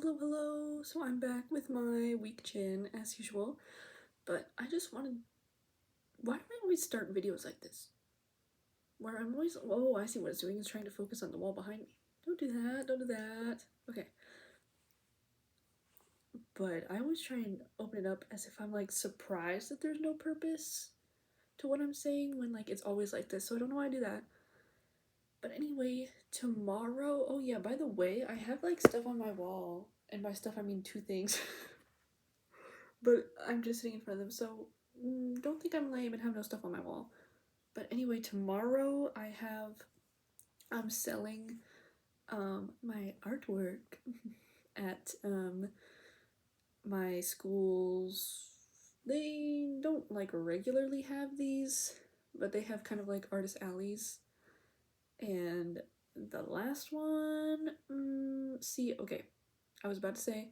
Hello. So I'm back with my week chin as usual, but I just wanted. Why do I always start videos like this? Where I'm always. Oh, I see what it's doing. It's trying to focus on the wall behind me. Don't do that. Don't do that. Okay. But I always try and open it up as if I'm like surprised that there's no purpose to what I'm saying when like it's always like this. So I don't know why I do that. But anyway, tomorrow. Oh yeah. By the way, I have like stuff on my wall, and by stuff I mean two things. But I'm just sitting in front of them, so don't think I'm lame and have no stuff on my wall. But anyway, tomorrow I'm selling my artwork at my schools. They don't like regularly have these, but they have kind of like artist alleys. And the last one, okay, I was about to say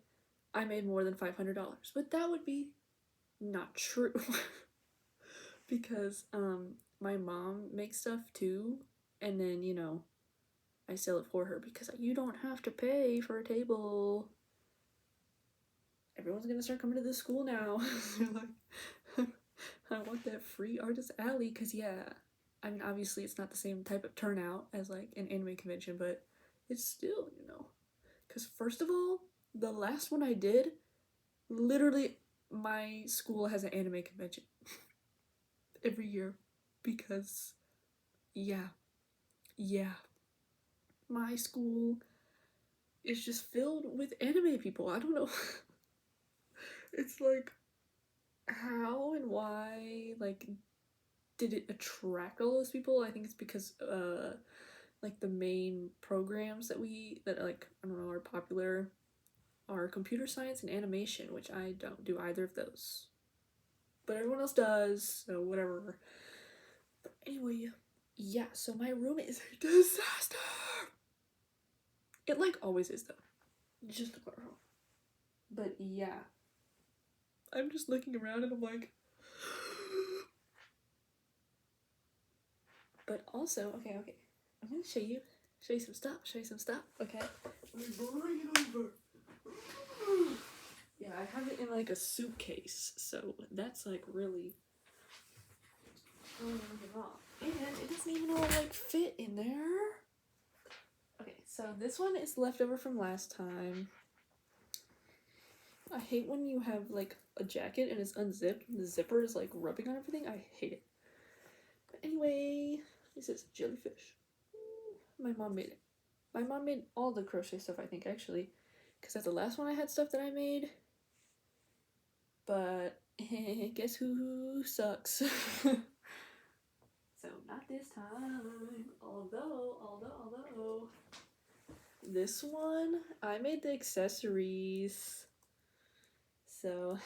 I made more than $500, but that would be not true. Because my mom makes stuff too, and then I sell it for her because you don't have to pay for a table. Everyone's gonna start coming to this school now. Like, I want that free artist alley because I mean obviously it's not the same type of turnout as like an anime convention, but it's still because first of all, the last one I did, literally my school has an anime convention every year because yeah my school is just filled with anime people. I don't know. It's like how and why like did it attract all those people? I think it's because like the main programs that like I don't know are popular are computer science and animation, which I don't do either of those, but everyone else does, so whatever. But anyway, yeah, so my room is a disaster. It like always is though. Just a quarter. But yeah. I'm just looking around and I'm like but also, okay. I'm gonna show you some stuff, okay? Bring it over. Yeah, I have it in like a suitcase, so that's like really and it doesn't even all like fit in there. Okay, so this one is leftover from last time. I hate when you have like a jacket and it's unzipped and the zipper is like rubbing on everything. I hate it. But anyway, this is jellyfish. My mom made it. My mom made all the crochet stuff, I think, actually. Because at the last one I had stuff that I made. But guess who sucks? So not this time. Although this one I made the accessories. So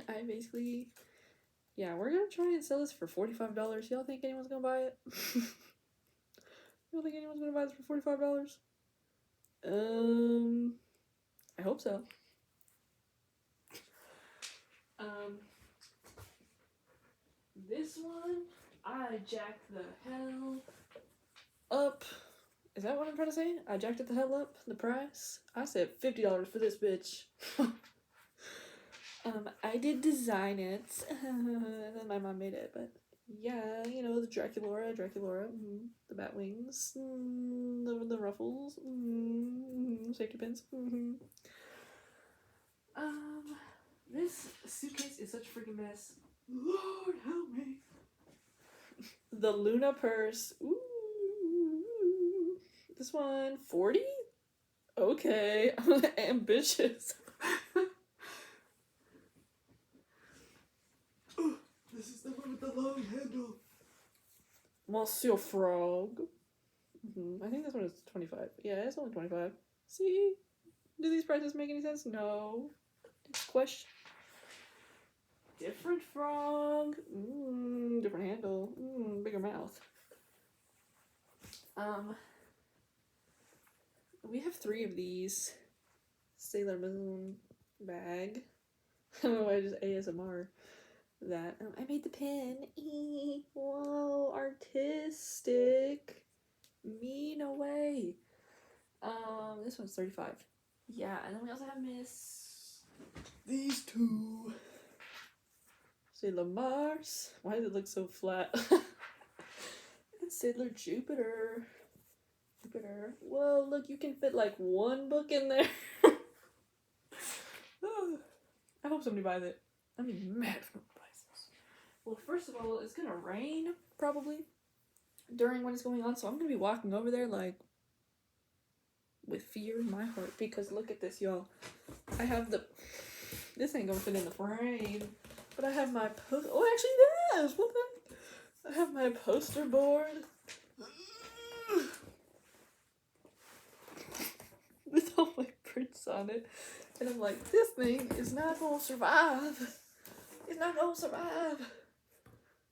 I basically we're gonna try and sell this for $45. Y'all think anyone's gonna buy it? You don't think anyone's gonna buy this for $45? I hope so. This one, I jacked the hell up. Is that what I'm trying to say? I jacked it the hell up, the price. I said $50 for this bitch. I did design it, and then my mom made it, but yeah, the Draculaura, the bat wings, the ruffles, safety pins. This suitcase is such a freaking mess. Lord help me. The Luna purse. Ooh. This one, 40? Okay, I'm ambitious. This is the one with the long handle. Monsieur Frog. I think this one is 25. Yeah, it's only 25. See? Do these prices make any sense? No. Next question. Different frog. Different handle. Bigger mouth. We have 3 of these. Sailor Moon bag. I don't know why I just ASMR that. I made the pin. Whoa, artistic. Me, no way. This one's 35. Yeah, and then we also have these two. Sailor Mars. Why does it look so flat? And Sailor Jupiter. Whoa, look, you can fit like one book in there. I hope somebody buys it. I'd be mad if nobody buys this. Well, first of all, it's gonna rain, probably, during when it's going on, so I'm gonna be walking over there, like, with fear in my heart, because look at this, y'all. I have this ain't gonna fit in the frame, but I have my oh, actually, it does! What the heck? I have my poster board with all my prints on it, and I'm like, this thing is not gonna survive. It's not gonna survive.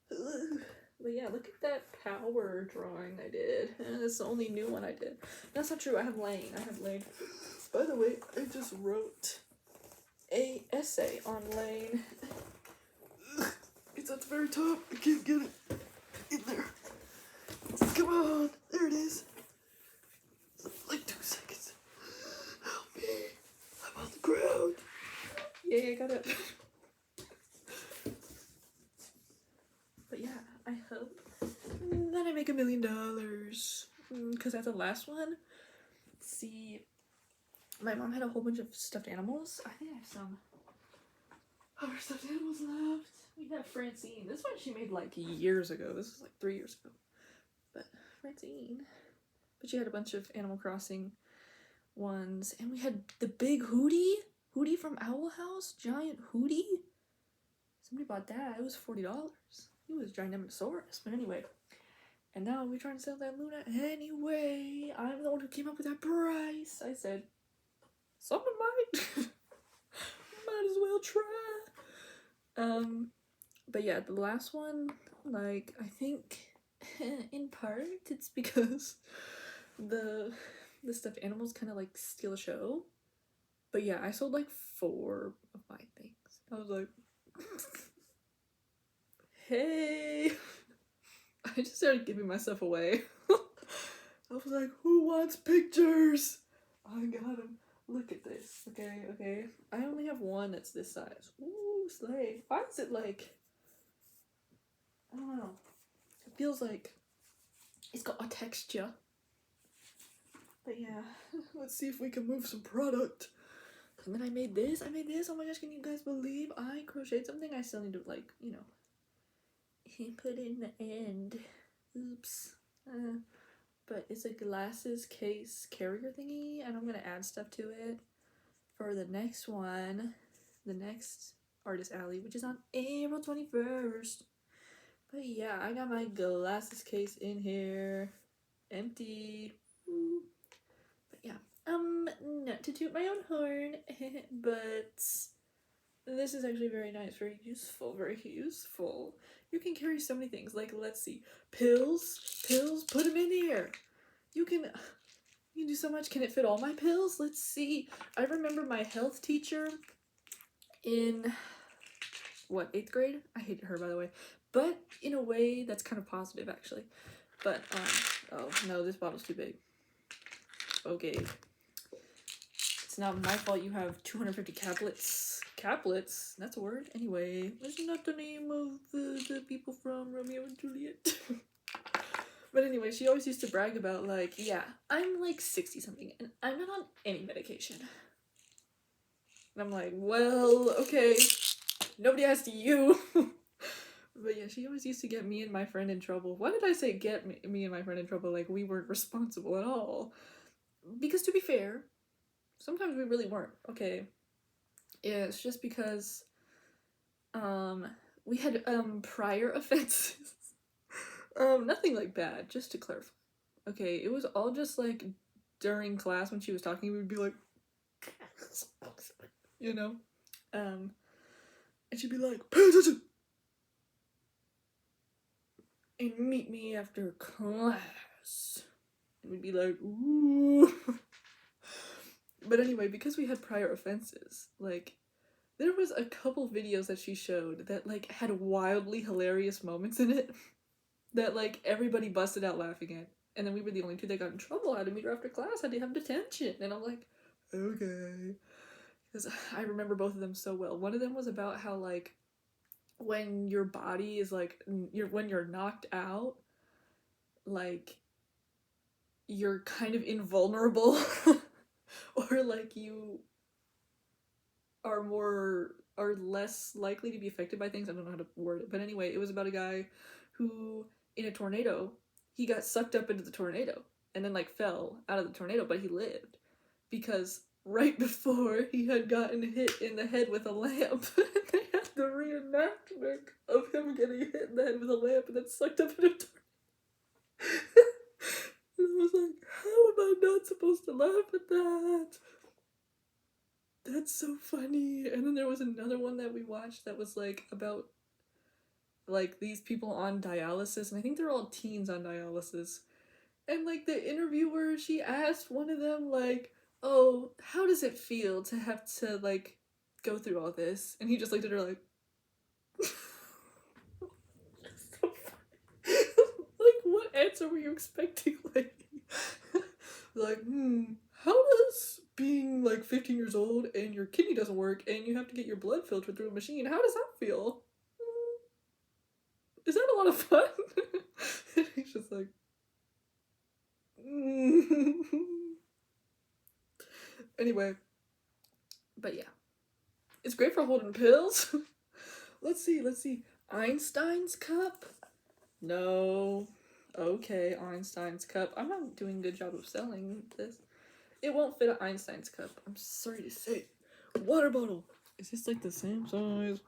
But yeah, look at that power drawing I did. And it's the only new one I did. That's not true. I have Lane. By the way, I just wrote a essay on Lane. It's at the very top. I can't get it in there. Come on. There it is. Like 2 seconds. Help me. I'm on the ground. Yeah, I got it. But yeah, I hope that I make $1 million. Because at the last one, see, my mom had a whole bunch of stuffed animals. I think I have some of her stuffed animals left. We have Francine. This one she made like years ago. This was like 3 years ago. But Francine. But she had a bunch of Animal Crossing ones. And we had the big Hootie. Hootie from Owl House. Giant Hootie. Somebody bought that. It was $40. He was Ginormosaurus. But anyway. And now we're trying to sell that Luna anyway. I'm the one who came up with that price. I said, someone might. Might as well try. But yeah, the last one, like, I think in part it's because the stuffed animals kind of like steal the show. But yeah, I sold like 4 of my things. I was like, hey. I just started giving myself away. I was like, who wants pictures? I got them. Look at this. Okay. I only have one that's this size. Ooh, slay. Why is it like, I don't know. It feels like it's got a texture. But yeah, let's see if we can move some product. And then I made this. Oh my gosh, can you guys believe I crocheted something? I still need to, like, you know, put in the end. Oops. But it's a glasses case carrier thingy, and I'm gonna add stuff to it for the next one, the next Artist Alley, which is on April 21st. But yeah, I got my glasses case in here, empty. Ooh. But yeah, not to toot my own horn, but this is actually very nice, very useful. You can carry so many things, like, let's see, pills, put them in here. You can do so much. Can it fit all my pills? Let's see. I remember my health teacher in, 8th grade? I hated her, by the way. But in a way that's kind of positive, actually. But, oh no, this bottle's too big. Okay. It's not my fault you have 250 caplets. Caplets? That's a word? Anyway, isn't that the name of the people from Romeo and Juliet? But anyway, she always used to brag about, like, yeah, I'm like 60-something, and I'm not on any medication. And I'm like, well, okay, nobody asked you. But yeah, she always used to get me and my friend in trouble. Why did I say get me and my friend in trouble? Like, we weren't responsible at all. Because to be fair, sometimes we really weren't, okay? Yeah, it's just because, we had, prior offenses. Nothing like bad, just to clarify. Okay, it was all just like during class when she was talking, we'd be like, you know? And she'd be like, pay attention! And meet me after class. And we'd be like, ooh. But anyway, because we had prior offenses, like, there was a couple videos that she showed that, like, had wildly hilarious moments in it. That, like, everybody busted out laughing at. And then we were the only 2 that got in trouble. I had to meet her after class. I had to have detention. And I'm like, okay. Because I remember both of them so well. One of them was about how, like, when your body is, like, when you're knocked out, like, you're kind of invulnerable. Or, like, you are less likely to be affected by things. I don't know how to word it. But anyway, it was about a guy who, in a tornado, he got sucked up into the tornado and then, like, fell out of the tornado, but he lived. Because right before he had gotten hit in the head with a lamp, they had the reenactment of him getting hit in the head with a lamp and then sucked up in a tornado. And I was like, how am I not supposed to laugh at that? That's so funny. And then there was another one that we watched that was, like, about, like, these people on dialysis, and I think they're all teens on dialysis. And, like, the interviewer, she asked one of them, like, oh, how does it feel to have to, like, go through all this? And he just looked at her like, so funny. Like, what answer were you expecting? Like, how does being, like, 15 years old and your kidney doesn't work and you have to get your blood filtered through a machine, how does that feel? Is that a lot of fun? And he's just like, Anyway, but yeah, it's great for holding pills. Let's see. Einstein's cup? No. Okay, Einstein's cup. I'm not doing a good job of selling this. It won't fit an Einstein's cup. I'm sorry to say. Water bottle. Is this, like, the same size?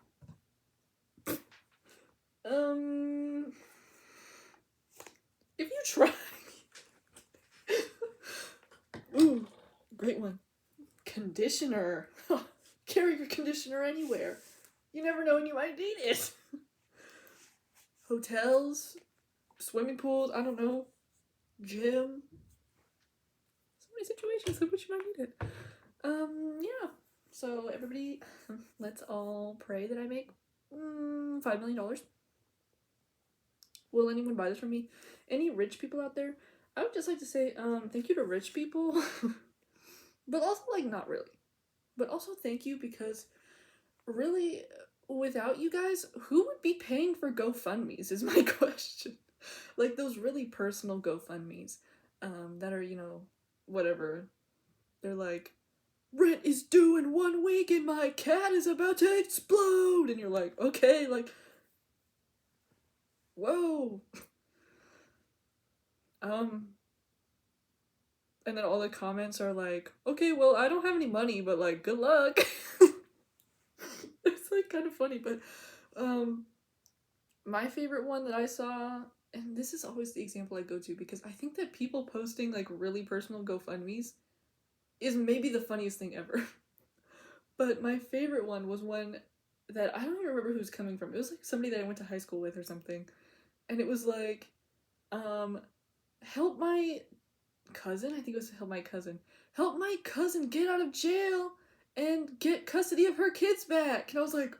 If you try. Ooh, great one. Conditioner. Carry your conditioner anywhere. You never know when you might need it. Hotels, swimming pools, I don't know, gym. So many situations in which you might need it. Yeah. So everybody, let's all pray that I make $5 million. Will anyone buy this from me? Any rich people out there? I would just like to say thank you to rich people. But also, like, not really. But also thank you, because really, without you guys, who would be paying for GoFundMes is my question. Like, those really personal GoFundMes that are, you know, whatever. They're like, rent is due in 1 week and my cat is about to explode. And you're like, okay, like, whoa. And then all the comments are like, okay, well, I don't have any money, but, like, good luck. It's, like, kind of funny, but my favorite one that I saw, and this is always the example I go to, because I think that people posting, like, really personal GoFundMes is maybe the funniest thing ever. But my favorite one was one that I don't even remember who's coming from. It was, like, somebody that I went to high school with or something. And it was like, help my cousin? I think it was help my cousin. Help my cousin get out of jail and get custody of her kids back. And I was like,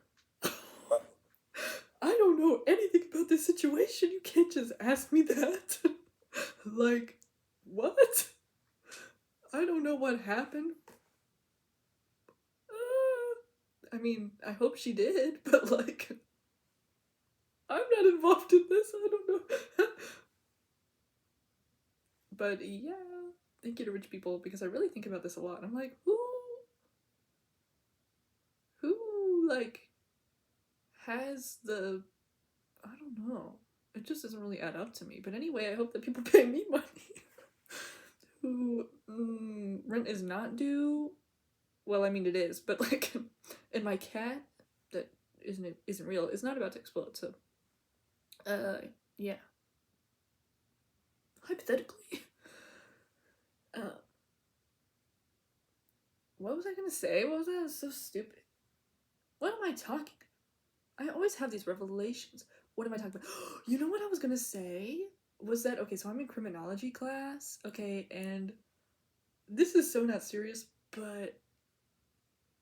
I don't know anything about this situation. You can't just ask me that. Like, what? I don't know what happened. I mean, I hope she did, but, like, I'm not involved in this. I don't know. But yeah, thank you to rich people, because I really think about this a lot. I'm like, who, like, has the, I don't know. It just doesn't really add up to me. But anyway, I hope that people pay me money. Who, rent is not due. Well, I mean, it is, but, like, and my cat that isn't real is not about to explode, so, yeah. Hypothetically. What was I gonna say? What was that? It was so stupid. What am I talking about? I always have these revelations. What am I talking about? You know what I was gonna say? Was that, okay, so I'm in criminology class, okay, and this is so not serious, but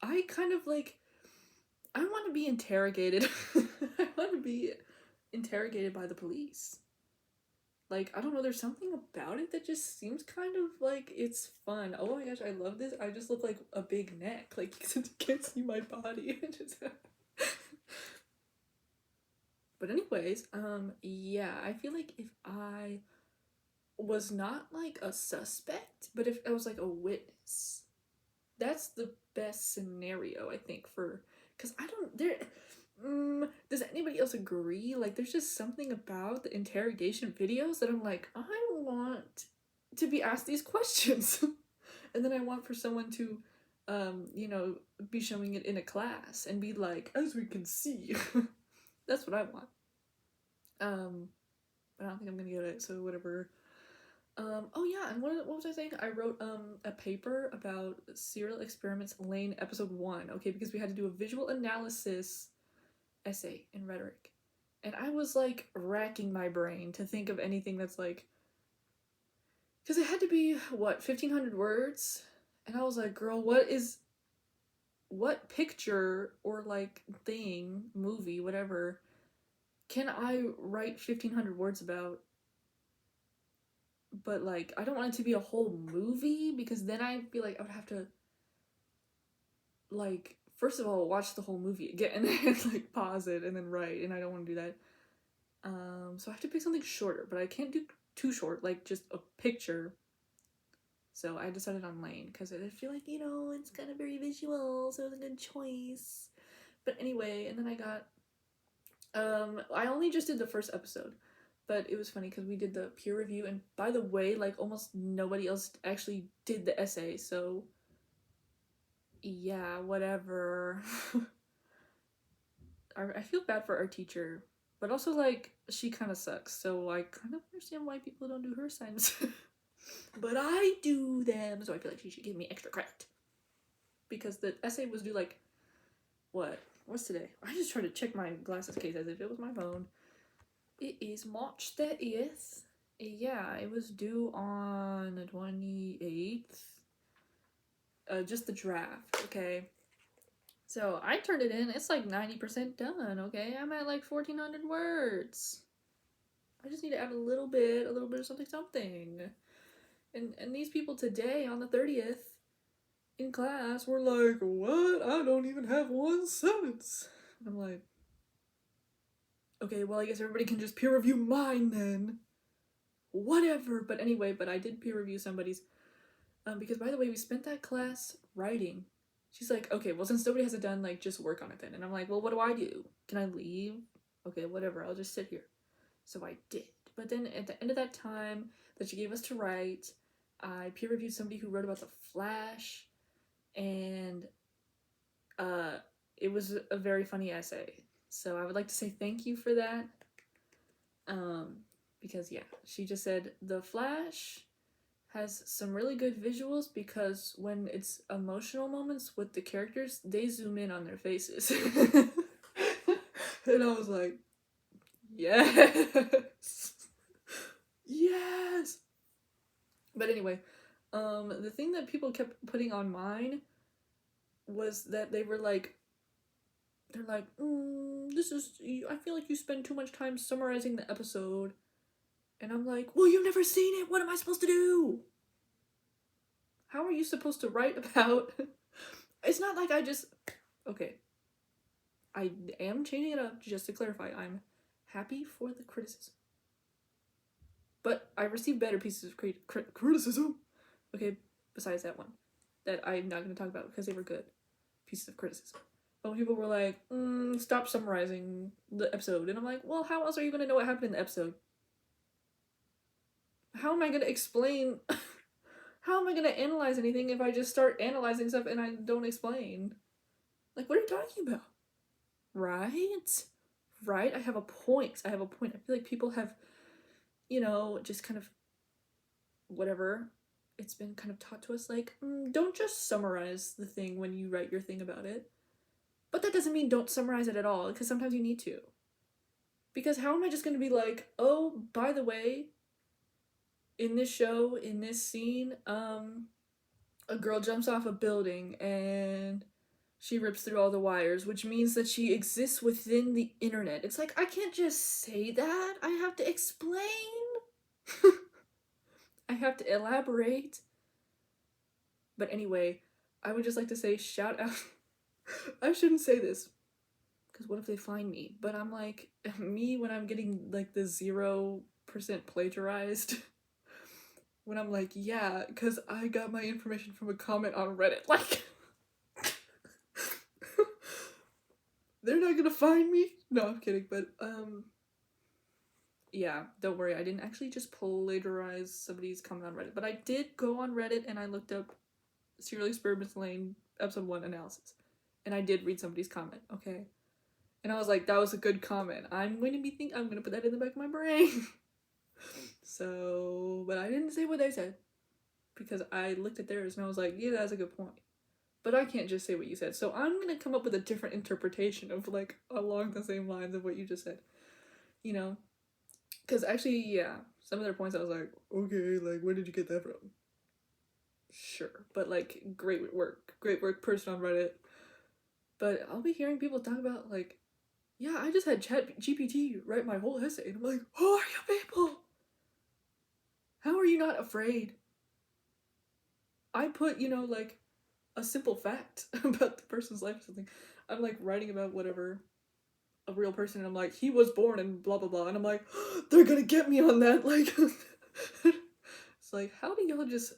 I kind of, like, I want to be interrogated. I want to be interrogated by the police. Like, I don't know, there's something about it that just seems kind of like it's fun. Oh my gosh, I love this. I just look like a big neck. Like, you can't see my body. But anyways, yeah, I feel like if I was not like a suspect, but if I was like a witness, that's the best scenario, I think, for, because I don't, there, does anybody else agree? Like, there's just something about the interrogation videos that I'm like, I want to be asked these questions. And then I want for someone to, you know, be showing it in a class and be like, as we can see. That's what I want. But I don't think I'm gonna get it, so whatever. Oh yeah, and what was I saying? I wrote a paper about Serial Experiments Lane episode 1, okay, because we had to do a visual analysis essay in rhetoric. And I was like racking my brain to think of anything that's like, because it had to be what, 1,500 words? And I was like, girl, what picture or like thing, movie, whatever, can I write 1,500 words about? But like, I don't want it to be a whole movie, because then I feel like I would have to, like, first of all, watch the whole movie again and like pause it and then write, and I don't want to do that. So I have to pick something shorter, but I can't do too short, like just a picture. So I decided on Lane because I feel like, you know, it's kind of very visual, so it was a good choice. But anyway, and then I got, I only just did the first episode, but it was funny because we did the peer review, and by the way, like almost nobody else actually did the essay, so yeah, whatever. I feel bad for our teacher, but also like she kind of sucks, so I kind of understand why people don't do her assignments. But I do them, so I feel like she should give me extra credit. Because the essay was due like, what's today? I just tried to check my glasses case as if it was my phone. It is March 30th. Yeah, it was due on the 28th. Just the draft, okay? So I turned it in. It's like 90% done, okay? I'm at like 1,400 words. I just need to add a little bit of something. And these people today on the 30th in class were like, what? I don't even have one sentence. And I'm like, okay, well, I guess everybody can just peer review mine then. Whatever. But anyway, I did peer review somebody's. Because by the way, we spent that class writing. She's like, okay, well, since nobody has it done, like, just work on it then. And I'm like, well, what do I do? Can I leave? Okay, whatever, I'll just sit here. So I did. But then at the end of that time that she gave us to write, I peer reviewed somebody who wrote about the Flash, and it was a very funny essay. So I would like to say thank you for that. Because yeah, she just said the Flash has some really good visuals because when it's emotional moments with the characters, they zoom in on their faces. And I was like, yes. Yes. But anyway, the thing that people kept putting on mine was that they're like, I feel like you spend too much time summarizing the episode. And I'm like, well, you've never seen it. What am I supposed to do? How are you supposed to write about? It's not like I just, okay. I am changing it up, just to clarify. I'm happy for the criticism. But I received better pieces of criticism. Okay, besides that one. That I'm not going to talk about because they were good pieces of criticism. But when people were like, stop summarizing the episode. And I'm like, well, how else are you going to know what happened in the episode? How am I going to explain? How am I going to analyze anything if I just start analyzing stuff and I don't explain? Like, what are you talking about? Right? Right? I have a point. I feel like people have, you know, just kind of, whatever. It's been kind of taught to us, like, don't just summarize the thing when you write your thing about it. But that doesn't mean don't summarize it at all, because sometimes you need to. Because how am I just going to be like, oh, by the way, in this show, in this scene, a girl jumps off a building and she rips through all the wires, which means that she exists within the internet. It's like, I can't just say that. I have to explain. I have to elaborate. But anyway, I would just like to say shout out. I shouldn't say this, because what if they find me? But I'm like, me when I'm getting like the 0% plagiarized. When I'm like, yeah, because I got my information from a comment on Reddit. Like, they're not gonna find me. No, I'm kidding. But yeah, don't worry. I didn't actually just plagiarize somebody's comment on Reddit, but I did go on Reddit and I looked up Serial Experiments Lane episode 1 analysis, and I did read somebody's comment. Okay, and I was like, that was a good comment. I'm gonna put that in the back of my brain. So, but I didn't say what they said because I looked at theirs and I was like, yeah, that's a good point. But I can't just say what you said. So I'm gonna come up with a different interpretation of like along the same lines of what you just said. You know? Because actually, yeah, some of their points I was like, okay, like where did you get that from? Sure. But like great work, person on Reddit. But I'll be hearing people talk about like, yeah, I just had Chat GPT write my whole essay. And I'm like, who are you people? How are you not afraid? I put, like a simple fact about the person's life or something. I'm like writing about whatever, a real person, and I'm like, he was born and blah blah blah, and I'm like, oh, they're gonna get me on that. Like, it's like, how do y'all just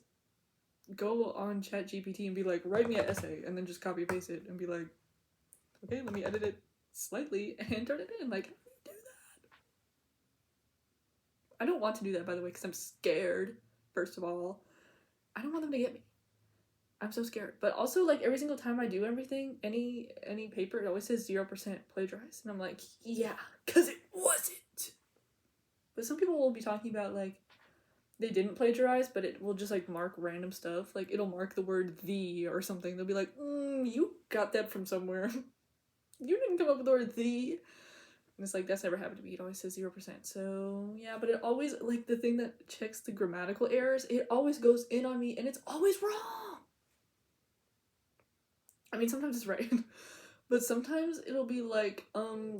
go on Chat GPT and be like, write me an essay, and then just copy paste it and be like, okay, let me edit it slightly and turn it in. Like, how do you do that? I don't want to do that, by the way, because I'm scared. First of all, I don't want them to get me. I'm so scared. But also, like, every single time I do everything, any paper, it always says 0% plagiarized. And I'm like, yeah, because it wasn't. But some people will be talking about, like, they didn't plagiarize, but it will just, like, mark random stuff. Like, it'll mark the word the or something. They'll be like, you got that from somewhere. You didn't come up with the word the. And it's like, that's never happened to me. It always says 0%. So, yeah, but it always, like, the thing that checks the grammatical errors, it always goes in on me, and it's always wrong. I mean, sometimes it's right, but sometimes it'll be like,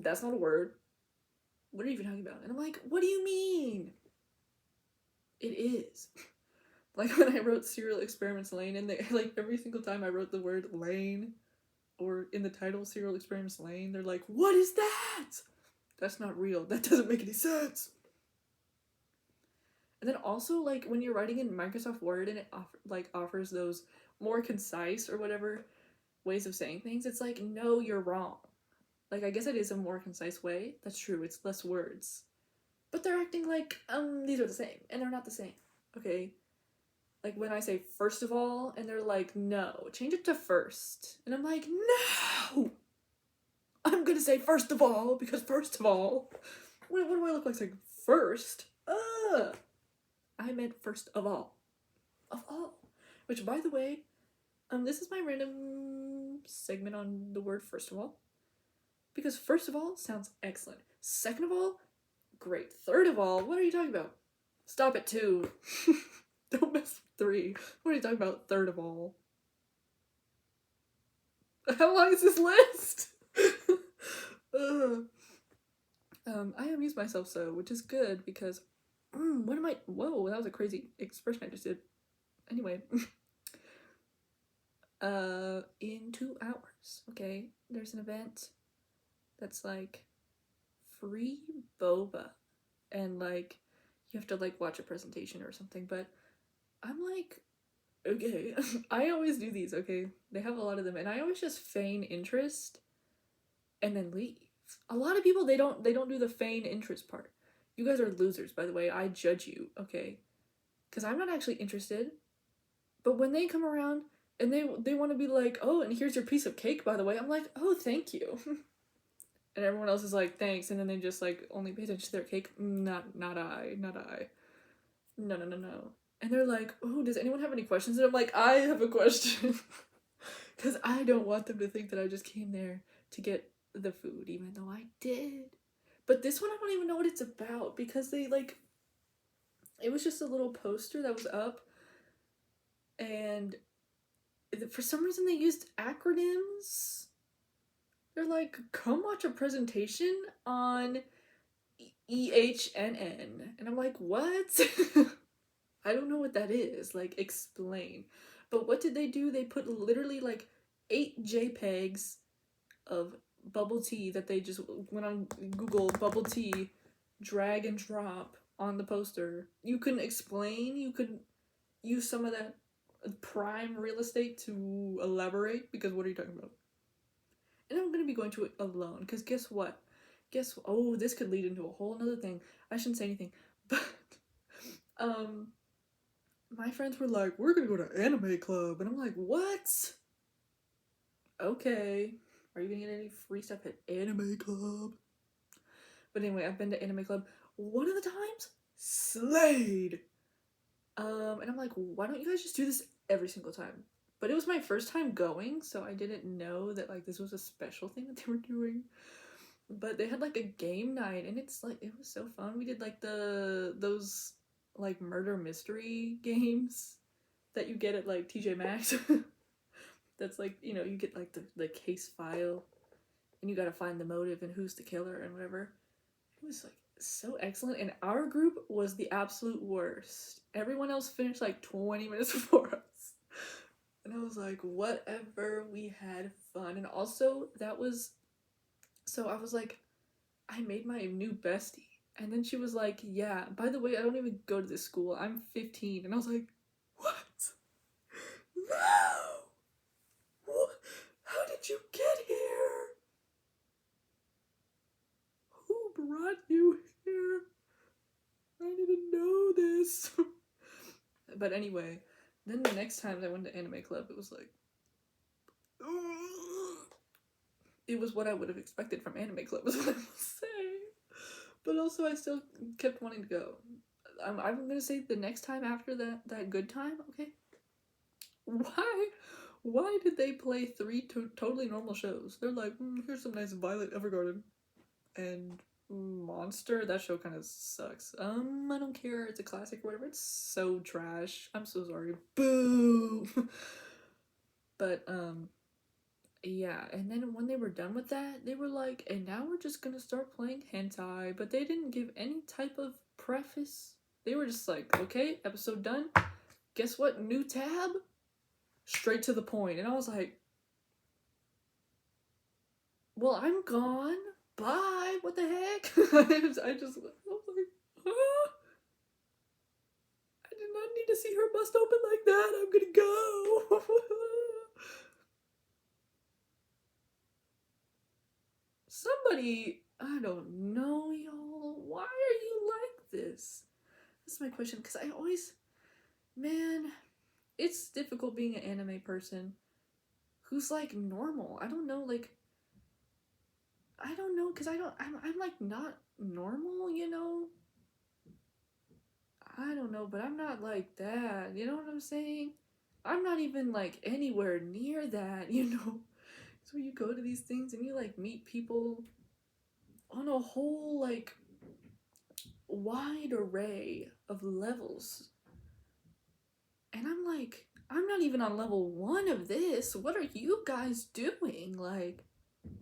that's not a word. What are you even talking about? And I'm like, what do you mean? It is. Like when I wrote Serial Experiments Lane, and they, like, every single time I wrote the word lane, or in the title Serial Experiments Lane, they're like, what is that? That's not real. That doesn't make any sense. And then also, like, when you're writing in Microsoft Word and it offers those more concise or whatever ways of saying things, it's like, no, you're wrong. Like, I guess it is a more concise way. That's true, it's less words. But they're acting like, these are the same, and they're not the same, okay? Like, when I say first of all, and they're like, no, change it to first. And I'm like, no! I'm gonna say first of all, because first of all, what do I look like saying first? I meant first of all. Of all. Which, by the way, this is my random segment on the word first of all. Because first of all sounds excellent. Second of all, great. Third of all, what are you talking about? Stop at 2. Don't mess with 3. What are you talking about? Third of all. How long is this list? I amuse myself so, which is good because, what am I? Whoa, that was a crazy expression I just did. Anyway, in 2 hours, okay, there's an event that's like free boba, and like you have to like watch a presentation or something, but I'm like, okay. I always do these, okay, they have a lot of them, and I always just feign interest and then leave. A lot of people, they don't do the feign interest part. You guys are losers, by the way. I judge you, okay, because I'm not actually interested. But when they come around and they want to be like, oh, and here's your piece of cake, by the way, I'm like, oh, thank you. And everyone else is like, thanks, and then they just like only pay attention to their cake. Not I. No. And they're like, oh, does anyone have any questions? And I'm like, I have a question. Because I don't want them to think that I just came there to get the food, even though I did. But this one, I don't even know what it's about, because they like, it was just a little poster that was up, and for some reason they used acronyms. They're like, come watch a presentation on, EHNN. And I'm like, what? I don't know what that is. Like, explain. But what did they do? They put literally like 8 JPEGs of bubble tea that they just went on Google bubble tea, drag and drop on the poster. You couldn't explain, you could use some of that prime real estate to elaborate, because what are you talking about? And I'm gonna be going to it alone, because guess what? Oh, this could lead into a whole nother thing. I shouldn't say anything, but um my friends were like, we're gonna go to anime club, and I'm like, what? Okay. Are you gonna get any free stuff at anime club? But anyway, I've been to anime club one of the times, slayed. And I'm like, why don't you guys just do this every single time? But it was my first time going, so I didn't know that like this was a special thing that they were doing. But they had like a game night, and it's like, it was so fun. We did like those like murder mystery games that you get at like TJ Maxx. That's like, you know, you get like the case file, and you gotta find the motive and who's the killer and whatever. It was like so excellent, and our group was the absolute worst. Everyone else finished like 20 minutes before us. And I was like, whatever, we had fun. And also, that was, so I was like, I made my new bestie. And then she was like, yeah, by the way, I don't even go to this school. I'm 15. And I was like, what? No! What? How did you get here? Who brought you here? I didn't know this. But anyway, then the next time I went to anime club, it was like, it was what I would have expected from anime club, is what I will say. But also, I still kept wanting to go. I'm gonna say the next time after that good time, okay? Why did they play 3 totally normal shows? They're like, here's some nice Violet Evergarden and Monster. That show kind of sucks. I don't care. It's a classic or whatever. It's so trash. I'm so sorry. Boo. But yeah. And then when they were done with that, they were like, and now we're just gonna start playing hentai. But they didn't give any type of preface. They were just like, okay, episode done. Guess what? New tab. Straight to the point. And I was like, well, I'm gone. Bye. What the heck? I was like, huh? I did not need to see her bust open like that. I'm gonna go. Somebody, I don't know, y'all. Why are you like this? That's my question, because I always, man, it's difficult being an anime person who's like normal. I don't know, like, I don't know, because I'm like not normal, you know? I don't know, but I'm not like that, you know what I'm saying? I'm not even like anywhere near that, you know? So you go to these things and you like meet people on a whole like wide array of levels. And I'm like, I'm not even on level 1 of this. What are you guys doing? Like,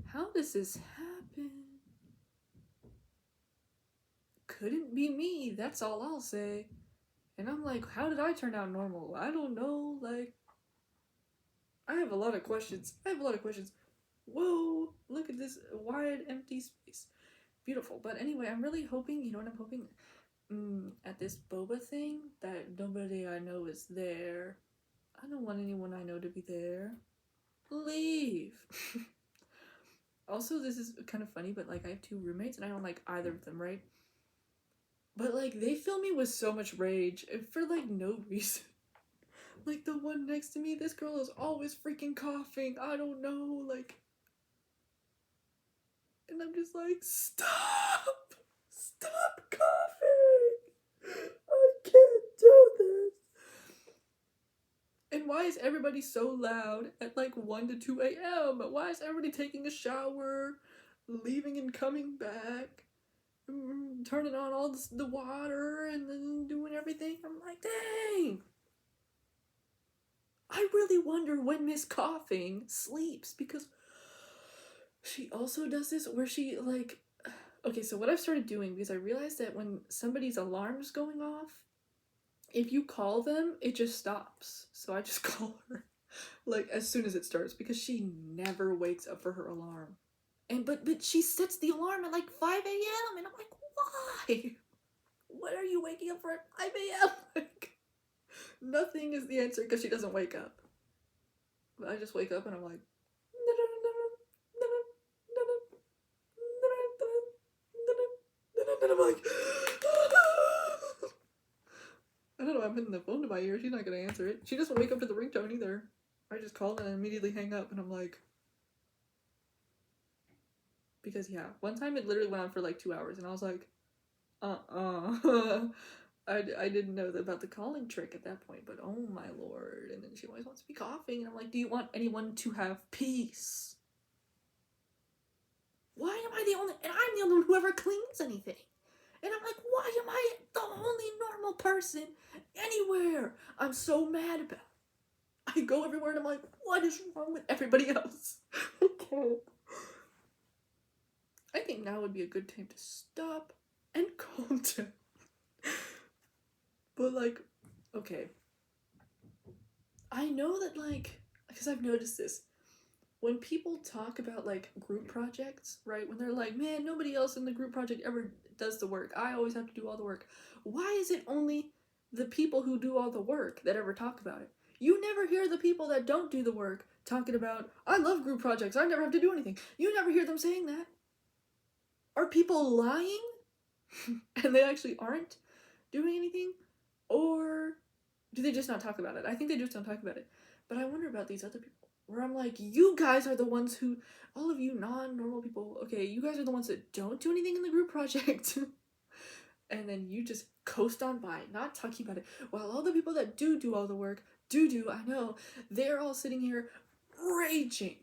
how does this happen? Couldn't be me, that's all I'll say. And I'm like, how did I turn out normal? I don't know, like, I have a lot of questions. Whoa, look at this wide empty space. Beautiful. But anyway, I'm really hoping, you know what I'm hoping? At this boba thing, that nobody I know is there. I don't want anyone I know to be there. Leave. Also, this is kind of funny, but like I have 2 roommates and I don't like either of them, right? But like they fill me with so much rage for like no reason. Like the one next to me, this girl is always freaking coughing. I don't know, like, and I'm just like, stop coughing. I can't do this. And why is everybody so loud at like 1 to 2 a.m.? Why is everybody taking a shower, leaving and coming back, turning on all the water and then doing everything? I'm like, dang. I really wonder when Miss Coughing sleeps, because she also does this where she like Okay, so what I've started doing, because I realized that when somebody's alarm is going off, if you call them, it just stops. So I just call her, like, as soon as it starts, because she never wakes up for her alarm. And but she sets the alarm at like 5 a.m. and I'm like, why? What are you waking up for at 5 a.m.? Like, nothing is the answer because she doesn't wake up. But I just wake up and I'm like, and I'm like, I don't know, I'm putting the phone to my ear. She's not gonna answer it. She doesn't wake up to the ringtone either. I just call and I immediately hang up and I'm like, because yeah, one time it literally went on for like 2 hours and I was like, I didn't know about the calling trick at that point, but oh my lord. And then she always wants to be coughing and I'm like, do you want anyone to have peace? Why am I the only, and I'm the only one who ever cleans anything. And I'm like, why am I the only normal person anywhere? I'm so mad about it. I go everywhere and I'm like, what is wrong with everybody else? Okay. I think now would be a good time to stop and calm down. But like, okay. I know that like, because I've noticed this. When people talk about like group projects, right? When they're like, man, nobody else in the group project ever does the work. I always have to do all the work. Why is it only the people who do all the work that ever talk about it? You never hear the people that don't do the work talking about, I love group projects. I never have to do anything. You never hear them saying that. Are people lying? And they actually aren't doing anything? Or do they just not talk about it? I think they just don't talk about it. But I wonder about these other people. Where I'm like, you guys are the ones who, all of you non-normal people, okay, you guys are the ones that don't do anything in the group project. And then you just coast on by, not talking about it. While all the people that do all the work, I know, they're all sitting here raging.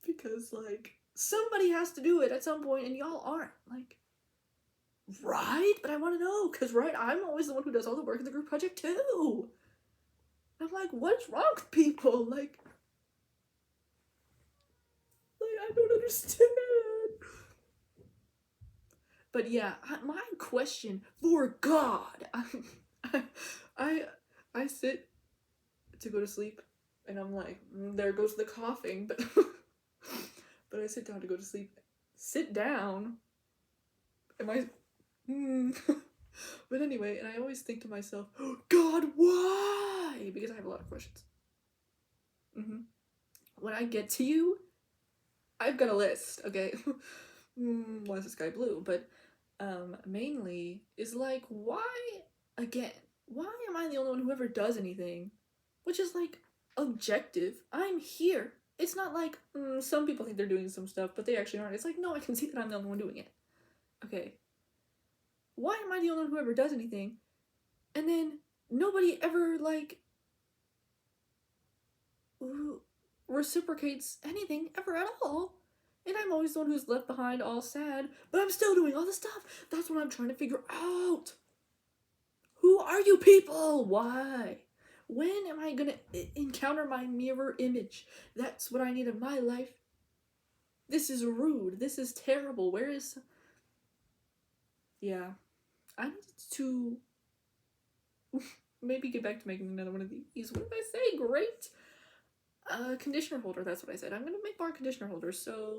Because, like, somebody has to do it at some point and y'all aren't. Like, right? But I want to know, because, right, I'm always the one who does all the work in the group project, too. I'm like, what's wrong with people? Like, I don't understand. But yeah, my question for God, I, I sit to go to sleep, and I'm like, there goes the coughing, but but I sit down to go to sleep. Sit down. Am I? But anyway, and I always think to myself, oh, God, why? Because I have a lot of questions. When I get to you, I've got a list. Okay. Why is the sky blue? But mainly is like, why again? Why am I the only one who ever does anything? Which is like objective. I'm here. It's not like some people think they're doing some stuff, but they actually aren't. It's like, no, I can see that I'm the only one doing it. Okay. Why am I the only one who ever does anything? And then nobody ever like reciprocates anything ever at all. And I'm always the one who's left behind all sad, but I'm still doing all the stuff. That's what I'm trying to figure out. Who are you people? Why? When am I gonna encounter my mirror image? That's what I need in my life. This is rude. This is terrible. Where is... Yeah. I need to maybe get back to making another one of these. What did I say? Great. Conditioner holder, that's what I said. I'm gonna make more conditioner holders, so